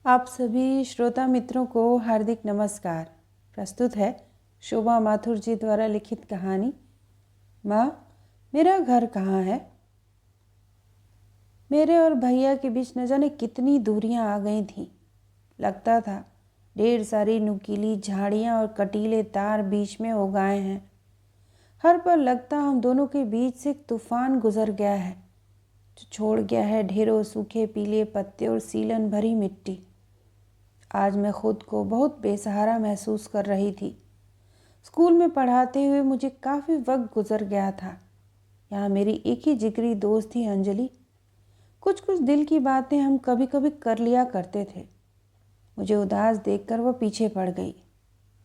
आप सभी श्रोता मित्रों को हार्दिक नमस्कार। प्रस्तुत है शोभा माथुर जी द्वारा लिखित कहानी माँ मेरा घर कहाँ है। मेरे और भैया के बीच न जाने कितनी दूरियां आ गई थीं। लगता था ढेर सारी नुकीली झाड़ियां और कटीले तार बीच में उगाए हैं। हर पल लगता हम दोनों के बीच से एक तूफान गुजर गया है जो छोड़ गया है ढेरों सूखे पीले पत्ते और सीलन भरी मिट्टी। आज मैं खुद को बहुत बेसहारा महसूस कर रही थी। स्कूल में पढ़ाते हुए मुझे काफ़ी वक्त गुजर गया था। यहाँ मेरी एक ही जिगरी दोस्त थी अंजलि। कुछ कुछ दिल की बातें हम कभी कभी कर लिया करते थे। मुझे उदास देखकर वह पीछे पड़ गई।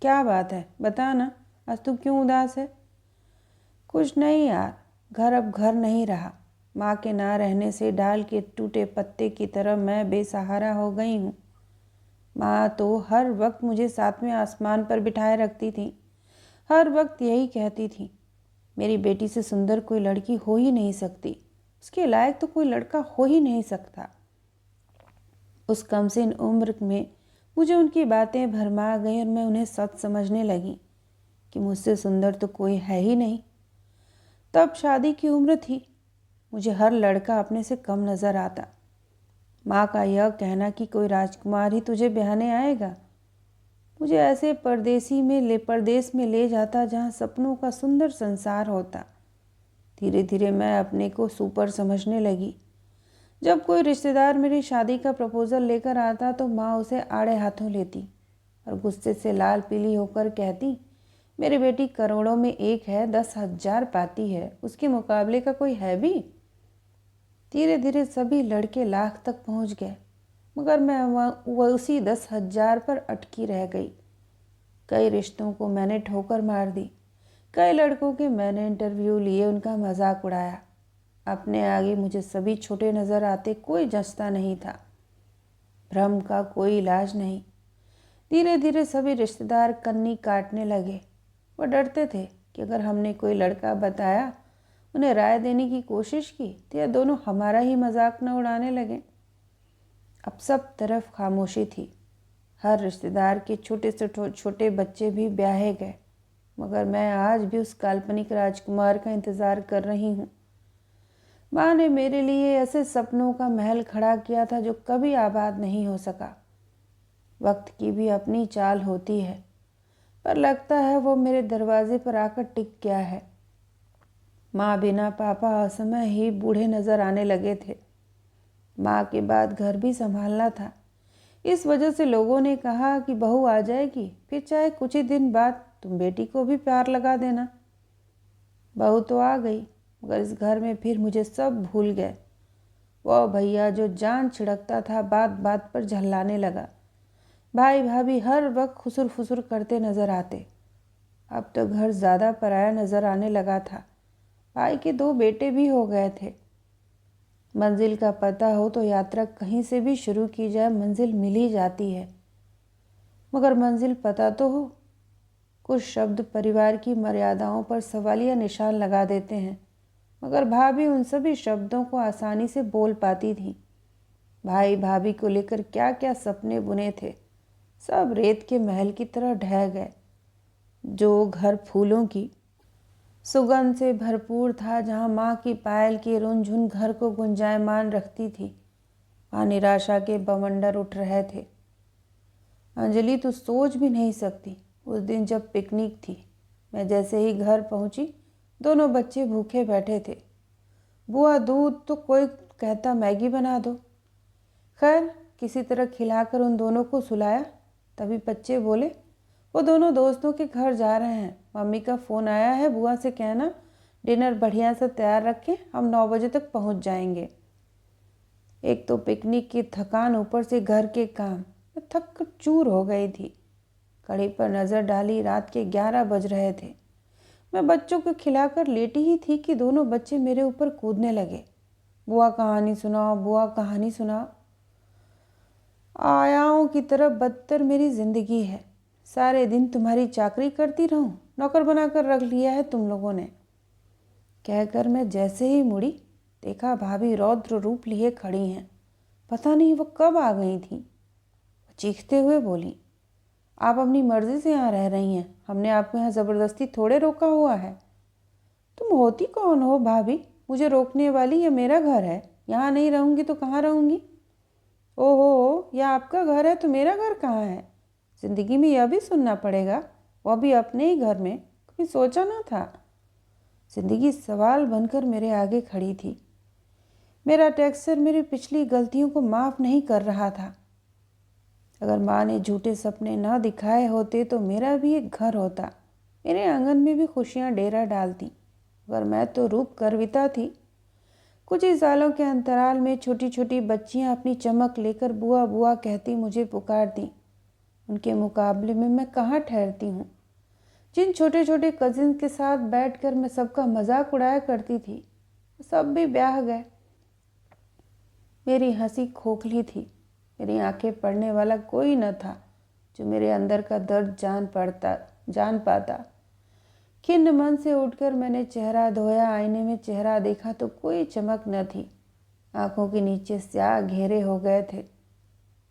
क्या बात है, बता ना, आज तू क्यों उदास है? कुछ नहीं यार, घर अब घर नहीं रहा। माँ के ना रहने से डाल के टूटे पत्ते की तरह मैं बेसहारा हो गई हूँ। माँ तो हर वक्त मुझे सातवें आसमान पर बिठाए रखती थी। हर वक्त यही कहती थी, मेरी बेटी से सुंदर कोई लड़की हो ही नहीं सकती, उसके लायक तो कोई लड़का हो ही नहीं सकता। उस कमसिन उम्र में मुझे उनकी बातें भरमा गई और मैं उन्हें सच समझने लगी कि मुझसे सुंदर तो कोई है ही नहीं। तब शादी की उम्र थी। मुझे हर लड़का अपने से कम नज़र आता। माँ का यह कहना कि कोई राजकुमार ही तुझे ब्याहने आएगा मुझे ऐसे परदेश में ले जाता जहाँ सपनों का सुंदर संसार होता। धीरे धीरे मैं अपने को सुपर समझने लगी। जब कोई रिश्तेदार मेरी शादी का प्रपोजल लेकर आता तो माँ उसे आड़े हाथों लेती और गुस्से से लाल पीली होकर कहती, मेरी बेटी करोड़ों में एक है, 10,000 पाती है, उसके मुकाबले का कोई है भी? धीरे धीरे सभी लड़के लाख तक पहुंच गए, मगर मैं वह उसी 10,000 पर अटकी रह गई। कई रिश्तों को मैंने ठोकर मार दी। कई लड़कों के मैंने इंटरव्यू लिए, उनका मजाक उड़ाया। अपने आगे मुझे सभी छोटे नज़र आते, कोई जचता नहीं था। भ्रम का कोई इलाज नहीं। धीरे धीरे सभी रिश्तेदार कन्नी काटने लगे। वो डरते थे कि अगर हमने कोई लड़का बताया, उन्हें राय देने की कोशिश की तो यह दोनों हमारा ही मजाक न उड़ाने लगे। अब सब तरफ खामोशी थी। हर रिश्तेदार के छोटे से छोटे बच्चे भी ब्याहे गए, मगर मैं आज भी उस काल्पनिक राजकुमार का इंतज़ार कर रही हूँ। माँ ने मेरे लिए ऐसे सपनों का महल खड़ा किया था जो कभी आबाद नहीं हो सका। वक्त की भी अपनी चाल होती है, पर लगता है वो मेरे दरवाजे पर आकर टिक गया है। माँ बिना पापा असमय ही बूढ़े नजर आने लगे थे। माँ के बाद घर भी संभालना था। इस वजह से लोगों ने कहा कि बहू आ जाएगी, फिर चाहे कुछ ही दिन बाद तुम बेटी को भी प्यार लगा देना। बहू तो आ गई, मगर इस घर में फिर मुझे सब भूल गए। वह भैया जो जान छिड़कता था बात बात पर झल्लाने लगा। भाई भाभी हर वक्त खुसुर फुसुर करते नजर आते। अब तो घर ज़्यादा पराया नजर आने लगा था। भाई के 2 बेटे भी हो गए थे। मंजिल का पता हो तो यात्रा कहीं से भी शुरू की जाए, मंजिल मिल ही जाती है। मगर मंजिल पता तो हो। कुछ शब्द परिवार की मर्यादाओं पर सवालिया निशान लगा देते हैं, मगर भाभी उन सभी शब्दों को आसानी से बोल पाती थी। भाई भाभी को लेकर क्या क्या सपने बुने थे, सब रेत के महल की तरह ढह गए। जो घर फूलों की सुगंध से भरपूर था, जहाँ माँ की पायल की रुनझुन घर को गुंजायमान रखती थी, वहाँ निराशा के बवंडर उठ रहे थे। अंजलि तो सोच भी नहीं सकती, उस दिन जब पिकनिक थी, मैं जैसे ही घर पहुँची, दोनों बच्चे भूखे बैठे थे। बुआ दूध तो कोई कहता मैगी बना दो। खैर किसी तरह खिलाकर उन दोनों को सुलाया। तभी बच्चे बोले, वो दोनों दोस्तों के घर जा रहे हैं, मम्मी का फ़ोन आया है, बुआ से कहना डिनर बढ़िया से तैयार रखें, हम 9 बजे तक पहुंच जाएंगे। एक तो पिकनिक की थकान, ऊपर से घर के काम, मैं थक कर चूर हो गई थी। घड़ी पर नज़र डाली, रात के 11 बज रहे थे। मैं बच्चों को खिलाकर लेटी ही थी कि दोनों बच्चे मेरे ऊपर कूदने लगे। बुआ कहानी सुनाओ, बुआ कहानी सुनाओ। आयाओं की तरह बदतर मेरी जिंदगी है। सारे दिन तुम्हारी चाकरी करती रहूं, नौकर बनाकर रख लिया है तुम लोगों ने। कहकर मैं जैसे ही मुड़ी, देखा भाभी रौद्र रूप लिए खड़ी हैं। पता नहीं वो कब आ गई थी। चीखते हुए बोली, आप अपनी मर्जी से यहाँ रह रही हैं, हमने आपको यहाँ ज़बरदस्ती थोड़े रोका हुआ है। तुम होती कौन हो भाभी, मुझे रोकने वाली? ये मेरा घर है, यहाँ नहीं रहूँगी तो कहाँ रहूँगी? ओहो, यह आपका घर है तो मेरा घर कहाँ है? ज़िंदगी में यह भी सुनना पड़ेगा, वह भी अपने ही घर में। कभी सोचा ना था। ज़िंदगी सवाल बनकर मेरे आगे खड़ी थी। मेरा टेक्सचर मेरी पिछली गलतियों को माफ़ नहीं कर रहा था। अगर माँ ने झूठे सपने न दिखाए होते तो मेरा भी एक घर होता, मेरे आंगन में भी खुशियाँ डेरा डालती। मगर मैं तो रूप गर्विता थी। कुछ ही सालों के अंतराल में छोटी छोटी बच्चियाँ अपनी चमक लेकर बुआ बुआ कहती मुझे पुकारती। उनके मुकाबले में मैं कहाँ ठहरती हूँ। जिन छोटे छोटे कजिन के साथ बैठकर मैं सबका मजाक उड़ाया करती थी, सब भी ब्याह गए। मेरी हंसी खोखली थी। मेरी आंखें पढ़ने वाला कोई न था जो मेरे अंदर का दर्द जान पाता। खिन्न मन से उठकर मैंने चेहरा धोया। आईने में चेहरा देखा तो कोई चमक न थी। आंखों के नीचे स्याह घेरे हो गए थे।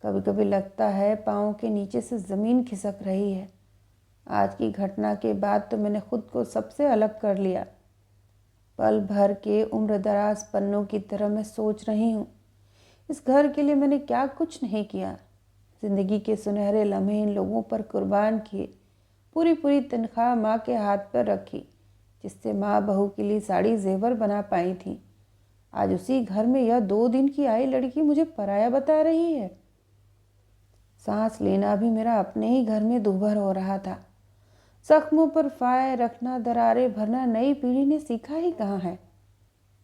कभी कभी लगता है पाँव के नीचे से ज़मीन खिसक रही है। आज की घटना के बाद तो मैंने खुद को सबसे अलग कर लिया। पल भर के उम्रदराज पन्नों की तरह मैं सोच रही हूँ, इस घर के लिए मैंने क्या कुछ नहीं किया। ज़िंदगी के सुनहरे लम्हे इन लोगों पर कुर्बान किए। पूरी पूरी तनख्वाह माँ के हाथ पर रखी, जिससे माँ बहू के लिए साड़ी जेवर बना पाई थी। आज उसी घर में यह 2 दिन की आई लड़की मुझे पराया बता रही है। सांस लेना भी मेरा अपने ही घर में दूभर हो रहा था। जख्मों पर फाय रखना, दरारें भरना नई पीढ़ी ने सीखा ही कहाँ है।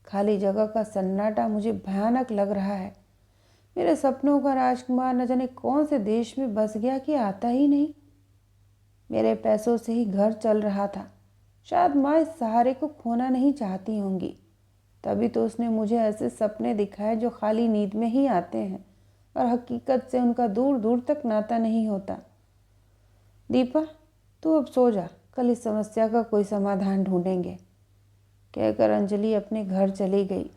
खाली जगह का सन्नाटा मुझे भयानक लग रहा है। मेरे सपनों का राजकुमार न जाने कौन से देश में बस गया कि आता ही नहीं। मेरे पैसों से ही घर चल रहा था। शायद माँ इस सहारे को खोना नहीं चाहती होंगी, तभी तो उसने मुझे ऐसे सपने दिखाए जो खाली नींद में ही आते हैं और हकीकत से उनका दूर दूर तक नाता नहीं होता। दीपा, तू अब सो जा, कल इस समस्या का कोई समाधान ढूंढेंगे, कहकर अंजलि अपने घर चली गई।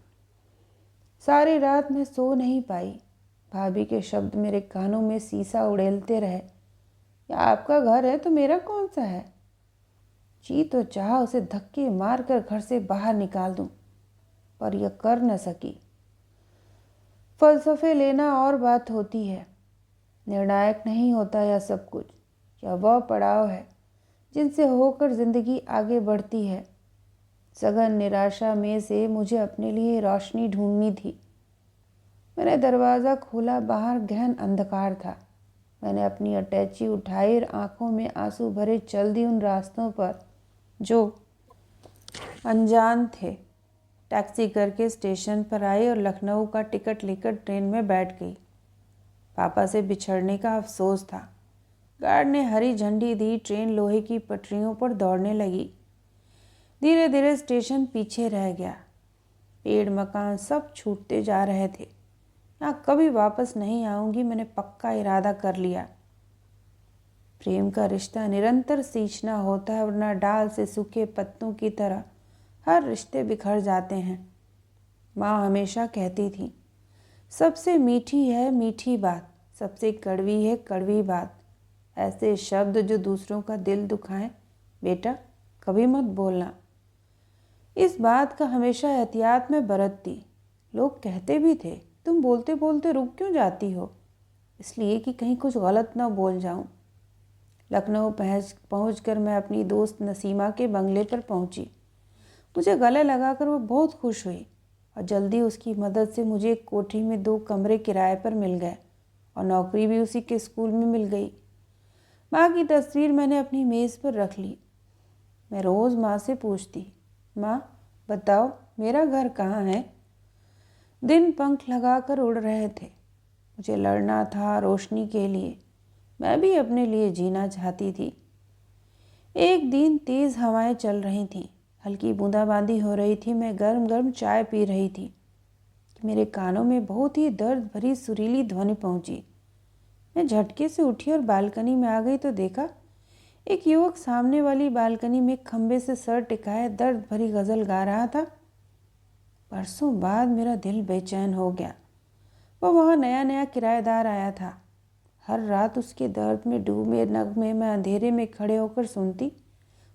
सारी रात मैं सो नहीं पाई। भाभी के शब्द मेरे कानों में सीसा उड़ेलते रहे। या आपका घर है तो मेरा कौन सा है? जी तो चाहा उसे धक्के मारकर घर से बाहर निकाल दूं, पर यह कर न सकी। फलसफे लेना और बात होती है। निर्णायक नहीं होता यह सब कुछ। यह वह पड़ाव है जिनसे होकर जिंदगी आगे बढ़ती है। सघन निराशा में से मुझे अपने लिए रोशनी ढूंढनी थी। मैंने दरवाज़ा खोला। बाहर गहन अंधकार था। मैंने अपनी अटैची उठाई और आंखों में आंसू भरे चल दी उन रास्तों पर जो अनजान थे। टैक्सी करके स्टेशन पर आई और लखनऊ का टिकट लेकर ट्रेन में बैठ गई। पापा से बिछड़ने का अफसोस था। गार्ड ने हरी झंडी दी। ट्रेन लोहे की पटरियों पर दौड़ने लगी। धीरे धीरे स्टेशन पीछे रह गया। पेड़ मकान सब छूटते जा रहे थे। यहाँ कभी वापस नहीं आऊँगी, मैंने पक्का इरादा कर लिया। प्रेम का रिश्ता निरंतर सींचना होता है, वरना डाल से सूखे पत्तों की तरह हर रिश्ते बिखर जाते हैं। माँ हमेशा कहती थी, सबसे मीठी है मीठी बात, सबसे कड़वी है कड़वी बात। ऐसे शब्द जो दूसरों का दिल दुखाएं, बेटा कभी मत बोलना। इस बात का हमेशा एहतियात में बरतती। लोग कहते भी थे, तुम बोलते बोलते रुक क्यों जाती हो? इसलिए कि कहीं कुछ गलत ना बोल जाऊं। लखनऊ पहुंचकर मैं अपनी दोस्त नसीमा के बंगले पर पहुंची। मुझे गले लगाकर वो बहुत खुश हुई और जल्दी उसकी मदद से मुझे एक कोठरी में 2 कमरे किराए पर मिल गए और नौकरी भी उसी के स्कूल में मिल गई। माँ की तस्वीर मैंने अपनी मेज़ पर रख ली। मैं रोज़ माँ से पूछती, माँ बताओ मेरा घर कहाँ है? दिन पंख लगाकर उड़ रहे थे। मुझे लड़ना था रोशनी के लिए। मैं भी अपने लिए जीना चाहती थी। एक दिन तेज़ हवाएं चल रही थीं। हल्की बूंदाबांदी हो रही थी। मैं गर्म गर्म चाय पी रही थी। मेरे कानों में बहुत ही दर्द भरी सुरीली ध्वनि पहुंची। मैं झटके से उठी और बालकनी में आ गई तो देखा एक युवक सामने वाली बालकनी में खंबे से सर टिकाए दर्द भरी गज़ल गा रहा था। बरसों बाद मेरा दिल बेचैन हो गया। वह वहाँ नया नया किराएदार आया था। हर रात उसके दर्द में डूबे नगमे मैं अंधेरे में खड़े होकर सुनती।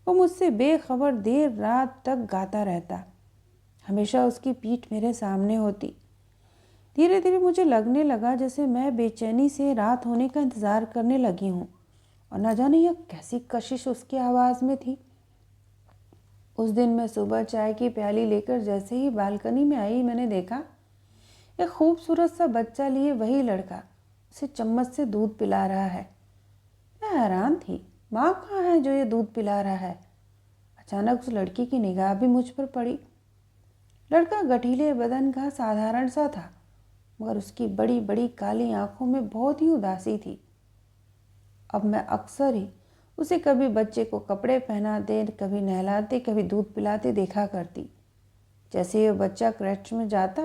वो मुझसे बेखबर देर रात तक गाता रहता। हमेशा उसकी पीठ मेरे सामने होती। धीरे धीरे मुझे लगने लगा जैसे मैं बेचैनी से रात होने का इंतज़ार करने लगी हूँ, और न जाने यह कैसी कशिश उसकी आवाज़ में थी। उस दिन मैं सुबह चाय की प्याली लेकर जैसे ही बालकनी में आई, मैंने देखा एक खूबसूरत सा बच्चा लिए वही लड़का उसे चम्मच से दूध पिला रहा है। मैं हैरान थी, माँ कहाँ है जो ये दूध पिला रहा है। अचानक उस लड़की की निगाह भी मुझ पर पड़ी। लड़का गठीले बदन का साधारण सा था, मगर उसकी बड़ी बड़ी काली आंखों में बहुत ही उदासी थी। अब मैं अक्सर ही उसे कभी बच्चे को कपड़े पहनाते, कभी नहलाते, कभी दूध पिलाते देखा करती। जैसे ही वो बच्चा क्रैच में जाता,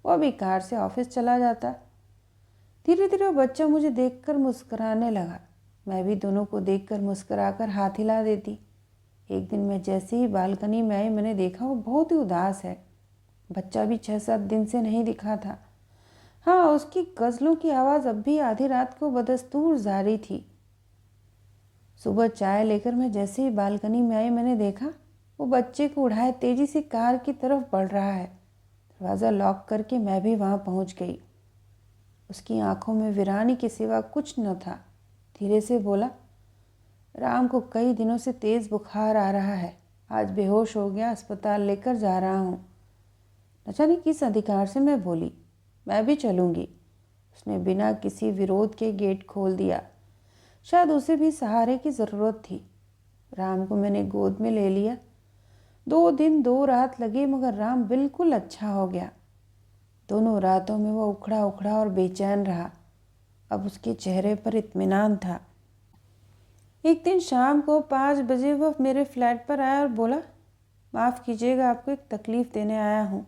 वो अभी कार से ऑफिस चला जाता। धीरे धीरे वो बच्चा मुझे देखकर मुस्कुराने लगा। मैं भी दोनों को देखकर मुस्कुराकर हाथ हिला देती। एक दिन मैं जैसे ही बालकनी में आई, मैंने देखा वो बहुत ही उदास है। बच्चा भी 6-7 दिन से नहीं दिखा था। हाँ, उसकी गज़लों की आवाज़ अब भी आधी रात को बदस्तूर जारी थी। सुबह चाय लेकर मैं जैसे ही बालकनी में आई, मैंने देखा वो बच्चे को उठाए तेजी से कार की तरफ बढ़ रहा है। दरवाज़ा लॉक करके मैं भी वहाँ पहुँच गई। उसकी आंखों में वीरानी के सिवा कुछ न था। धीरे से बोला, राम को कई दिनों से तेज़ बुखार आ रहा है, आज बेहोश हो गया, अस्पताल लेकर जा रहा हूँ। न जाने किस अधिकार से मैं बोली, मैं भी चलूँगी। उसने बिना किसी विरोध के गेट खोल दिया। शायद उसे भी सहारे की ज़रूरत थी। राम को मैंने गोद में ले लिया। 2 दिन 2 रात लगे, मगर राम बिल्कुल अच्छा हो गया। दोनों रातों में वह उखड़ा उखड़ा और बेचैन रहा। अब उसके चेहरे पर इत्मीनान था। एक दिन शाम को 5 बजे वह मेरे फ्लैट पर आया और बोला, माफ़ कीजिएगा, आपको एक तकलीफ़ देने आया हूँ।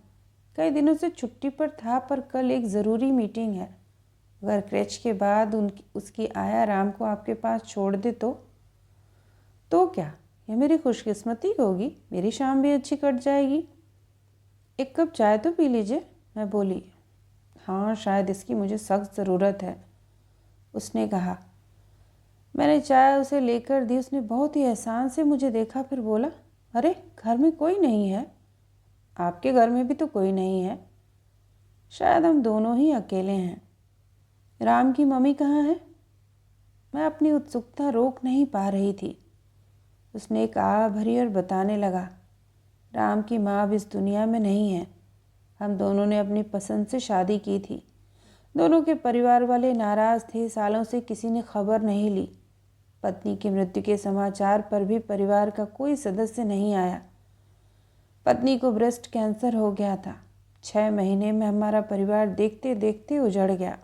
कई दिनों से छुट्टी पर था, पर कल एक ज़रूरी मीटिंग है। अगर क्रैच के बाद उसकी आया राम को आपके पास छोड़ दे तो क्या, यह मेरी खुशकिस्मती होगी, मेरी शाम भी अच्छी कट जाएगी। एक कप चाय तो पी लीजिए, मैं बोली। हाँ, शायद इसकी मुझे सख्त ज़रूरत है, उसने कहा। मैंने चाय उसे लेकर दी। उसने बहुत ही एहसान से मुझे देखा, फिर बोला, अरे घर में कोई नहीं है? आपके घर में भी तो कोई नहीं है। शायद हम दोनों ही अकेले हैं। राम की मम्मी कहाँ है? मैं अपनी उत्सुकता रोक नहीं पा रही थी। उसने एक आह भरी और बताने लगा, राम की माँ अब इस दुनिया में नहीं है। हम दोनों ने अपनी पसंद से शादी की थी। दोनों के परिवार वाले नाराज़ थे। सालों से किसी ने खबर नहीं ली। पत्नी की मृत्यु के समाचार पर भी परिवार का कोई सदस्य नहीं आया। पत्नी को ब्रेस्ट कैंसर हो गया था। 6 महीने में हमारा परिवार देखते देखते उजड़ गया।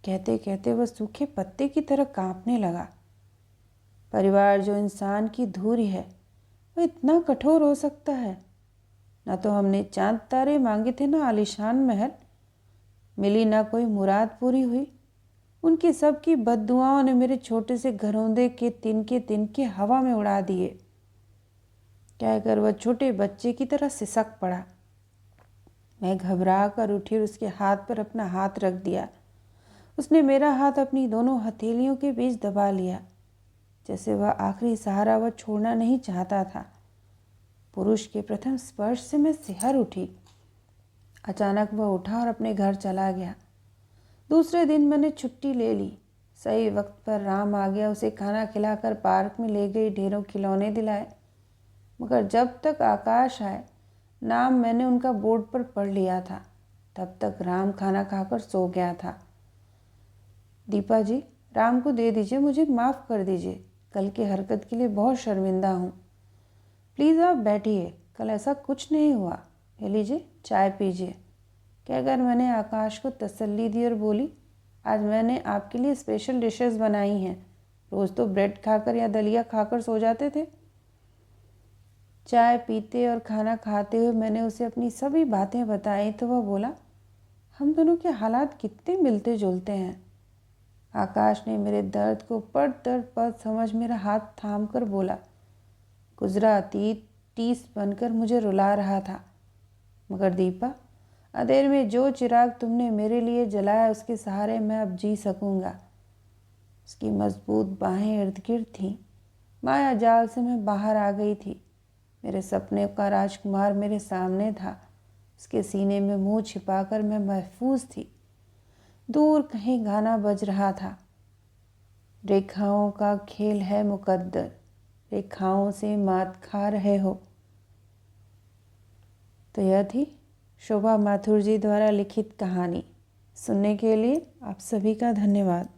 कहते कहते वह सूखे पत्ते की तरह कांपने लगा। परिवार जो इंसान की धूरी है, वह इतना कठोर हो सकता है? ना तो हमने चांद तारे मांगे थे, ना आलीशान महल। मिली ना कोई मुराद पूरी हुई। उनकी सबकी बद्दुआओं ने मेरे छोटे से घरौंदे के तिनके हवा में उड़ा दिए। कहकर वह छोटे बच्चे की तरह सिसक पड़ा। मैं घबरा कर उठी और उसके हाथ पर अपना हाथ रख दिया। उसने मेरा हाथ अपनी दोनों हथेलियों के बीच दबा लिया, जैसे वह आखिरी सहारा वह छोड़ना नहीं चाहता था। पुरुष के प्रथम स्पर्श से मैं सिहर उठी। अचानक वह उठा और अपने घर चला गया। दूसरे दिन मैंने छुट्टी ले ली। सही वक्त पर राम आ गया। उसे खाना खिलाकर पार्क में ले गई, ढेरों खिलौने दिलाए। मगर जब तक आकाश आए, नाम मैंने उनका बोर्ड पर पढ़ लिया था, तब तक राम खाना खाकर सो गया था। दीपा जी, राम को दे दीजिए, मुझे माफ़ कर दीजिए। कल की हरकत के लिए बहुत शर्मिंदा हूँ। प्लीज़ आप बैठिए, कल ऐसा कुछ नहीं हुआ। ले लीजिए, चाय पीजिए। कहकर मैंने आकाश को तसल्ली दी और बोली, आज मैंने आपके लिए स्पेशल डिशेस बनाई हैं। रोज़ तो ब्रेड खाकर या दलिया खाकर सो जाते थे। चाय पीते और खाना खाते हुए मैंने उसे अपनी सभी बातें बताई तो वह बोला, हम दोनों के हालात कितने मिलते जुलते हैं। आकाश ने मेरे दर्द को पल दर पल समझ मेरा हाथ थाम कर बोला, गुजरा अतीत टीस बनकर मुझे रुला रहा था। मगर दीपा, अंधेर में जो चिराग तुमने मेरे लिए जलाया, उसके सहारे मैं अब जी सकूंगा। उसकी मजबूत बाहें इर्द गिर्द थीं। माया जाल से मैं बाहर आ गई थी। मेरे सपने का राजकुमार मेरे सामने था। उसके सीने में मुंह छिपाकर मैं महफूज थी। दूर कहीं गाना बज रहा था, रेखाओं का खेल है मुकद्दर, रेखाओं से मात खा रहे हो। तो यह थी शोभा माथुर जी द्वारा लिखित कहानी। सुनने के लिए आप सभी का धन्यवाद।